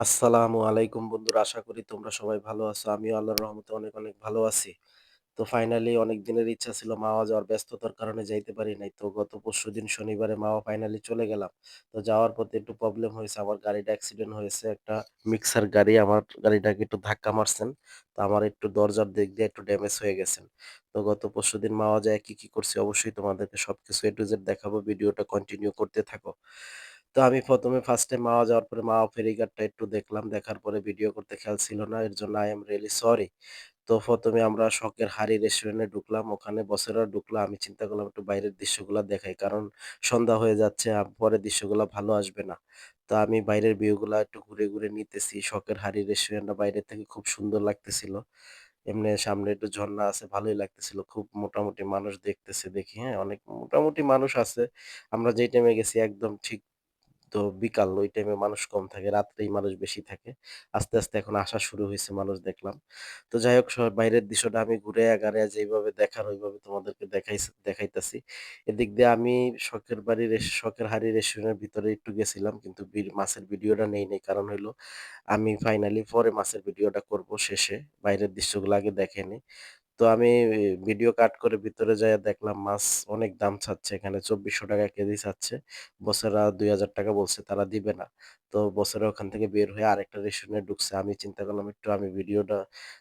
আসসালামু আলাইকুম বন্ধুরা, আশা করি তোমরা সবাই ভালো আছো। আমিও আল্লাহর রহমতে অনেক অনেক ভালো আছি। তো ফাইনালি অনেক দিনের ইচ্ছা ছিল মাওয়া যাওয়ার, ব্যস্ততার কারণে যাইতে পারি নাই। তো গত পরশুদিন শনিবারে মাওয়া ফাইনালি চলে গেলাম। তো যাওয়ার পথে একটু প্রবলেম হয়েছে, আমার গাড়িটা অ্যাক্সিডেন্ট হয়েছে। একটা মিক্সার গাড়ি আমার গাড়িটাকে একটু ধাক্কা মারছেন। তো আমার একটু দরজার দিক দিয়ে একটু ড্যামেজ হয়ে গেছেন। তো গত পরশুদিন মাওয়া যায় কি কি করছি অবশ্যই তোমাদেরকে সবকিছু এ টু জেড দেখাবো। ভিডিওটা কন্টিনিউ করতে থাকো। তো আমি ১ম এ ফার্স্ট টাইম মাওয়া যাওয়ার পরে মাওয়া ফেরিঘাটটা একটু দেখলাম। দেখার পরে ভিডিও করতে খেয়াল ছিল না। এর জন্য আই এম রিয়েলি সরি। তো ১ম এ আমরা শখের হাড়ি রেস্টুরেন্টে ঢুকলাম। ওখানে বসেরা ঢুকলো। আমি চিন্তা করলাম একটু বাইরের দৃশ্যগুলা দেখাই। কারণ সন্ধ্যা হয়ে যাচ্ছে। পরে দৃশ্যগুলা ভালো আসবে না। তো আমি বাইরের ভিউ গুলা একটু ঘুরে, ঘুরে নিতেছি। শখের হাড়ি রেস্টুরেন্টটা বাইরে থেকে খুব সুন্দর লাগতেছিল। এমনি সামনে একটু ঝর্ণা আছে, ভালোই লাগতেছিল। খুব মোটামুটি মানুষ দেখতেছে দেখি, হ্যাঁ? অনেক মোটামুটি মানুষ আছে। আমরা যেই টাইমে গেছি একদম ঠিক তো বিকাল ওই টাইমে মানুষ কম থাকে, রাত্রেই মানুষ বেশি থাকে। আস্তে, আস্তে এখন আসা শুরু হইছে মানুষ দেখলাম। তো যাই হোক বাইরের দৃশ্যটা আমি ঘুরে আগাড়িয়া যেইভাবে দেখার ওইভাবে তোমাদেরকে দেখাইতাছি। এদিক দিয়ে আমি শখের হাড়ি রেস্টুরেন্টের ভিতরে একটু গেছিলাম কিন্তু মাছের ভিডিওটা নেই নাই। কারণ হইলো আমি ফাইনালি পরে মাছের ভিডিওটা করব শেষে। বাইরের দৃশ্যগুলো আগে দেখে নিই। তো আমি ভিডিও কাট করে ভিতরে যাইয়া দেখলাম মাছ অনেক দাম চাচ্ছে এখানে ৳২৪০০ কেজি চাচ্ছে। বছেরা ৳২,০০০ বলছে তারা দিবে না। তো বছেরা ওখান থেকে বের হয়ে আরেকটা রেস্টুরেন্টে ঢুকছে। আমি চিন্তা করলাম একটু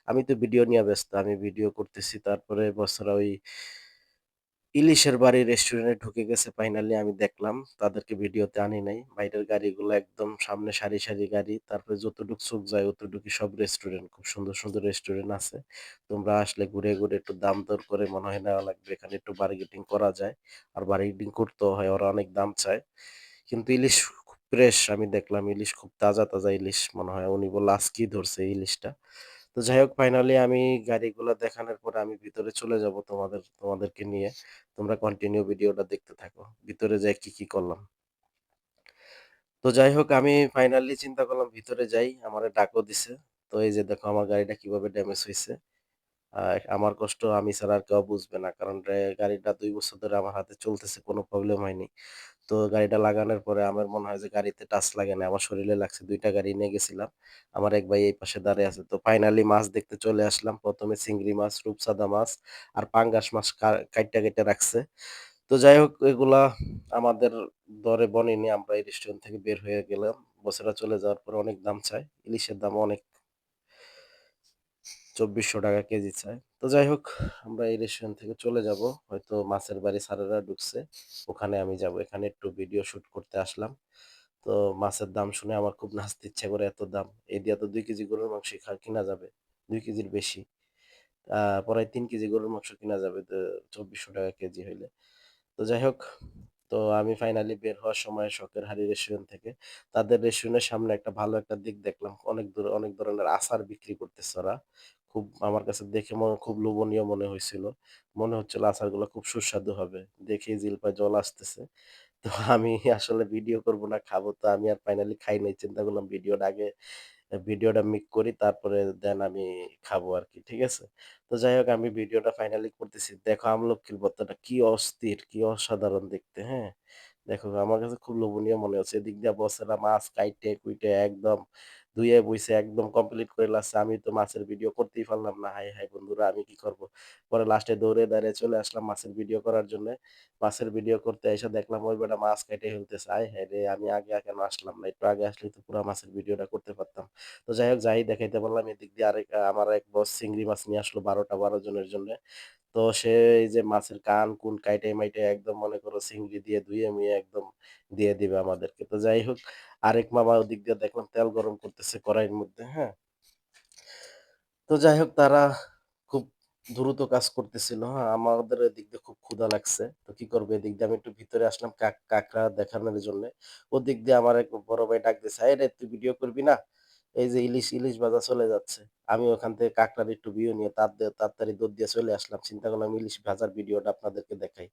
আমি তো ভিডিও নিয়ে ব্যস্ত। আমি ভিডিও করতেছি। তারপরে বছেরা ওই ইলিশের বাড়ি রেস্টুরেন্টে ঢুকে গেছে ফাইনালি আমি দেখলাম। তাদেরকে ভিডিওতে আনি নাই। বাইরের গাড়িগুলো একদম সামনে সারি, সারি গাড়ি। তারপরে যতটুক চোখ যায় অতটুকুই সব রেস্টুরেন্ট। খুব সুন্দর, সুন্দর রেস্টুরেন্ট আছে। তোমরা আসলে ঘুরে, ঘুরে একটু দাম দর করে মনে হয় নেওয়া লাগবে। এখানে একটু বার্গেটিং করা যায়। আর বার্গেটিং করতেও হয়। ওরা অনেক দাম চায়। কিন্তু ইলিশ খুব ফ্রেশ আমি দেখলাম। ইলিশ খুব তাজা, তাজা ইলিশ মনে হয়। উনি বলল আজকেই ধরছে এই ইলিশটা। তো যাই হোক ফাইনালি আমি গাড়িগুলা দেখানোর পরে আমি ভিতরে চলে যাব তোমাদেরকে নিয়ে। তোমরা কন্টিনিউ ভিডিওটা দেখতে থাকো। ভিতরে যাই কি, কি করলাম। তো যাই হোক আমি ফাইনালি চিন্তা করলাম ভিতরে যাই। আমারে ডাকও দিছে। তো এই যে দেখো আমার গাড়িটা কিভাবে ড্যামেজ হইছে। আমার কষ্ট আমি ছাড়া আর কেউ বুঝবে না। কারণ গাড়িটা ২ বছর ধরে আমার হাতে চলতেছে, কোনো প্রবলেম হয়নি। তো গাড়িটা লাগানোর পরে আমার মনে হয় যে গাড়িতে টাচ লাগে নাই। আমার শরীরে লাগছে। ২ টা গাড়ি নিয়ে গেছিলাম। আমার এক ভাই এই পাশে দাঁড়ায় আছে। তো ফাইনালি মাছ দেখতে চলে আসলাম। ১ম এ চিংড়ি মাছ, রূপচাঁদা মাছ আর পাঙ্গাস মাছ কাইট্টা, কাইট্টা রাখছে। তো যাই হোক এগুলা আমাদের দরে বনেনি। আমরা এই রেস্টুরেন্ট থেকে বের হয়ে গেলাম। বছেরা চলে যাওয়ার পরে অনেক দাম চায়। ইলিশের দামও অনেক ৳২৪০০ কেজি চায়। তো যাই হোক আমরা এই রেস্টুরেন্ট থেকে চলে যাব। হয়তো মাছের বাড়ি স্যারেরা ঢুকছে। ওখানে আমি যাব। এখানে একটু ভিডিও শুট করতে আসলাম। তো মাছের দাম শুনে আমার খুব নাচতে ইচ্ছা করে, এত দাম। এই দিয়া তো ২ কেজি গরুর মাংস কিনা যাবে। ২ কেজির বেশি। প্রায় ৩ কেজি গরুর মাংস কিনা যাবে ৳২৪০০ কেজি হইলে। তো যাই হোক, তো আমি ফাইনালি বের হওয়ার সময় শখের হাড়ি রেস্টুরেন্ট থেকে তাদের রেস্টুরেন্টের সামনে একটা ভালো একটা দিক দেখলাম। অনেক ধরনের আচার বিক্রি করতেছে ওরা। খুব আমার কাছে দেখে খুব লোভনীয় মনে হইছিল। মনে হচ্ছিল আচারগুলো খুব সুস্বাদু হবে। দেখেই জিহ্বায় জল আসতেছে। তো আমি আসলে ভিডিও করব না খাবো। তো আমি আর ফাইনালি খাই নাই। চিন্তা করলাম ভিডিওটা মেক করি তারপরে দেন আমি খাবো আরকি। ঠিক আছে? তো যাই হোক আমি ভিডিওটা ফাইনালি করতেছি। দেখো আমলকির ভর্তাটা কি অস্থির, কি অসাধারণ দেখতে, হ্যাঁ? দেখো আমার কাছে খুব লোভনীয় মনে হচ্ছে। এদিক দিয়ে বসেরা মাছ কাইটে কুইটে একদম ধুয়ে বইছে একদম কমপ্লিট করে লাসছে। আমি তো মাছের ভিডিও করতেই পারলাম না। হায়, হায় বন্ধুরা আমি কি করব? পরে লাস্টে দৌড়ে দাঁড়িয়ে চলে আসলাম মাছের ভিডিও করার জন্যে। মাছের ভিডিও করতে এসে দেখলাম ওই বেটা মাছ কাইটে ফেলতেছে। আয় হায় রে! আমি আগে কেন আসলাম না? একটু আগে আসলেই তো পুরা মাছের ভিডিওটা করতে পারতাম। তো যাই হোক যাই দেখাইতে পারলাম এদিক দিয়ে আমার এক বস চিংড়ি মাছ নিয়ে আসলো ১২ জনের জন্যে। তো সে এই যে মাছের কান-কুন কাইটে-মাইটে একদম মনে করো চিংড়ি দিয়ে ধুয়ে-মুয়ে একদম দিয়ে দিবে আমাদেরকে। তো যাই হোক আরেক মামা ওদিক দিয়ে দেখলাম তেল গরম করতেছে কড়াইয়ের মধ্যে, হ্যাঁ? তো যাই হোক তারা খুব দ্রুত কাজ করতেছিল, হ্যাঁ? আমাদের এদিক দিয়ে খুব ক্ষুধা লাগছে। তো কি করব? এদিক দিয়ে আমি একটু ভিতরে আসলাম কাঁকড়া দেখানোর জন্যে। ওদিক দিয়ে আমার এক বড় ভাই ডাক দিছে, "এই রে তুই ভিডিও করবি না? এই যে ইলিশ ভাজা চলে যাচ্ছে।" আমি ওখান থেকে কাঁকড়ার একটু ভিউ নিয়ে তাড়াতাড়ি দৌড় দিয়ে চলে আসলাম। চিন্তা করলাম ইলিশ ভাজার ভিডিওটা আপনাদেরকে দেখাই।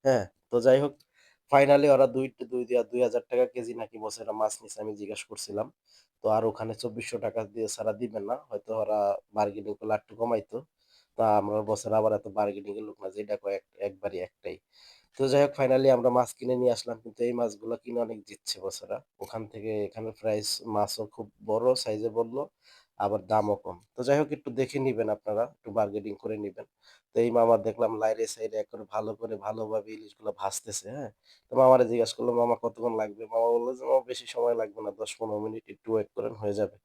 হ্যাঁ? তো যাই হোক ফাইনালি ওরা ৳২,০০০ কেজি নাকি বলছে এটা মাছ নিছে আমি জিজ্ঞাসা করছিলাম। তো আর ওখানে ৳২৪০০ দিয়ে ছাড়া দিবে না। হয়তো ওরা বার্গেনিং করলে আরেকটু কমাইতো। তা আমরা বছরে আবার এত বার্গেনিং এর লোক না। যেটা কয় একবারই একটাই। তো যাই হোক ফাইনালি আমরা মাছ কিনে নিয়ে আসলাম। কিন্তু এই মাছগুলা কিনে অনেক জিতছে বেচারা। ওখান থেকে এখানে প্রাইস মাছও খুব বড় সাইজে বলল, আবার দামও কম। তো যাই হোক একটু দেখে নিবেন আপনারা, একটু বার্গেনিং করে নিবেন। তো এই মামা দেখলাম লাইরে সাইরে একেবারে ভালো করে ভালোভাবে ইলিশগুলা ভাজতেছে, হ্যাঁ? তো মামারে জিজ্ঞাসা করলাম, "মামা কতক্ষণ লাগবে?" মামা বলল যে, "মামা বেশি সময় লাগবে না। ১০-১৫ মিনিট একটু ওয়েট করেন হয়ে যাবে।"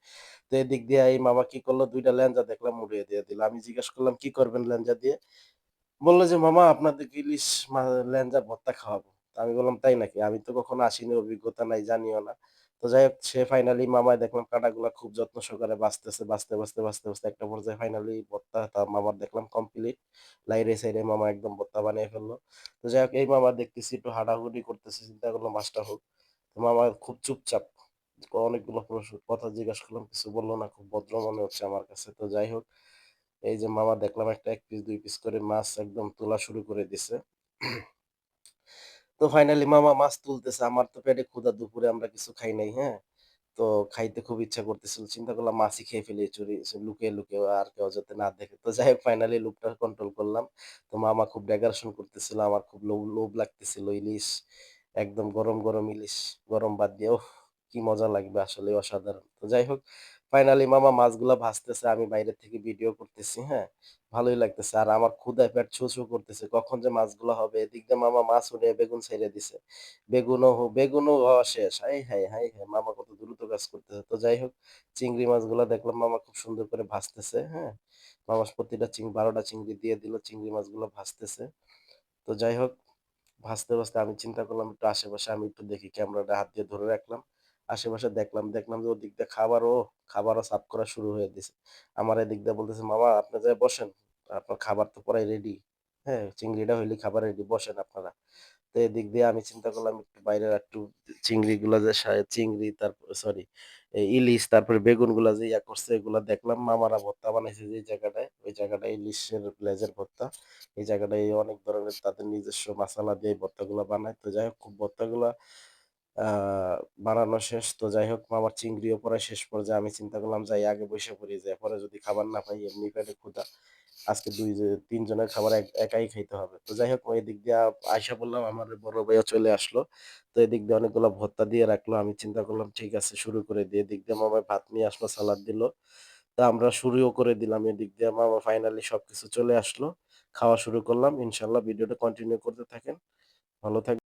তো এদিক দিয়ে এই মামা কি করলো ২ টা ল্যাঞ্জা দেখলাম উড়িয়ে দিয়ে দিল। আমি জিজ্ঞাসা করলাম, "কি করবেন ল্যাঞ্জা দিয়ে?" বলল যে, "মামা আপনাদেরকে ইলিশ ল্যাঞ্জার ভর্তা খাওয়াবো।" তো আমি বললাম, "তাই নাকি? আমি তো কখনো আসিনি, অভিজ্ঞতা নাই, জানিও না।" তো যাই হোক সে ফাইনালি মামায় দেখলাম কাঁটাগুলা খুব যত্ন সহকারে বাছতেছে। বাছতে একটা পর্যায়ে ফাইনালি ভর্তা মামার দেখলাম কমপ্লিট। লাইরে সাইরে মামা একদম ভর্তা বানিয়ে ফেলল। তো যাই হোক এই মামা দেখতেছি একটু হাঁটাহুটি করতেছে। চিন্তা করলাম মাছটা হোক। তো মামা খুব চুপচাপ। অনেকগুলো কথা জিজ্ঞাসা করলাম, কিছু বলল না। খুব ভদ্র মনে হচ্ছে আমার কাছে। তো যাই হোক এই যে মামা দেখলাম একটা ১ পিস ২ পিস করে মাছ একদম তোলা শুরু করে দিছে। তো ফাইনালি মামা মাছ তুলতেছে। আমার তো পেটে ক্ষুধা, দুপুরে আমরা কিছু খাই নাই, হ্যাঁ? তো খাইতে খুব ইচ্ছা করতেছিল। চিন্তা করলাম মাছই খেয়ে ফেলি লুকিয়ে আর কেউ যাতে না দেখে। তো যাই হোক ফাইনালি লোভটা কন্ট্রোল করলাম। তো মামা খুব ডেকারেশন করতেছিল। আমার খুব লোভ লাগতেছিল ইলিশ। একদম গরম ইলিশ। গরম ভাত দিয়ে ওহ! কি মজা লাগবে আসলে অসাধারণ। তো যাই হোক ফাইনালি মামা মাছগুলা ভাজতেছে। আমি বাইরে থেকে ভিডিও করতেছি, হ্যাঁ? ভালোই লাগতেছে। আর আমার ক্ষুধায় পেট ছু করতেছে। কখন যে মাছগুলা হবে? এদিক দিয়ে মামা মাছ উঠিয়ে বেগুন ছাইড়া দিছে। বেগুনও হওয়া শেষ। হায় হায়! মামা কত দ্রুত কাজ করতেছে। তো যাই হোক চিংড়ি মাছগুলা দেখলাম মামা খুব সুন্দর করে ভাজতেছে, হ্যাঁ? মামা প্রতিটা ১২ টা চিংড়ি দিয়ে দিল। চিংড়ি মাছগুলো ভাজতেছে। তো যাই হোক ভাজতে আমি চিন্তা করলাম একটু আশেপাশে আমি একটু দেখি। ক্যামেরাটা হাত দিয়ে ধরে রাখলাম। আশেপাশে দেখলাম যে ওদিক দিয়ে খাবারও সার্ভ করা শুরু হয়ে দিছে। আমার এদিক দিয়ে বলতেছে, "মামা আপনি যায়া বসেন। আপনার খাবার তো প্রায় রেডি। হ্যাঁ? চিংড়িটা হইলেই খাবার রেডি। বসেন আপনারা।" তো এদিক দিয়ে আমি চিন্তা করলাম একটু বাইরের একটু চিংড়িগুলা যে চিংড়ি তারপর সরি ইলিশ তারপরে বেগুনগুলা যে ইয়া করছে এগুলা দেখলাম মামারা ভর্তা বানাইছে যে জায়গাটায়, ওই জায়গাটায় ইলিশের লেজের ভর্তা। এই জায়গাটায় অনেক ধরনের তাদের নিজস্ব মাসালা দিয়ে এই ভর্তাগুলা বানায়। তো যাই হোক খুব ভর্তাগুলা আ বানানো শেষ। তো যাই হোক মামার চিংড়িও প্রায় শেষ পর্যায়ে। আমি চিন্তা করলাম যাই আগে বইসা পড়ি। যাই পরে যদি খাবার না পাই এমনি পেটে ক্ষুধা। আজকে ৩ জনের খাবার একাই খাইতে হবে। তো যাই হোক ওই দিক দিয়া আইসা পড়লাম আমার বড় ভাইও চলে আসলো। তো এদিক দিয়ে অনেকগুলা ভর্তা দিয়ে রাখলো। আমি চিন্তা করলাম ঠিক আছে শুরু করে দিই। এদিক দিয়ে মামা ভাত নিয়ে আসলো, সালাদ দিল। তো আমরা শুরুও করে দিলাম। এদিক দিয়ে মামা ফাইনালি সবকিছু চলে আসলো। খাওয়া শুরু করলাম। ইনশাআল্লাহ ভিডিওটা কন্টিনিউ করতে থাকেন। ভালো থাকবেন।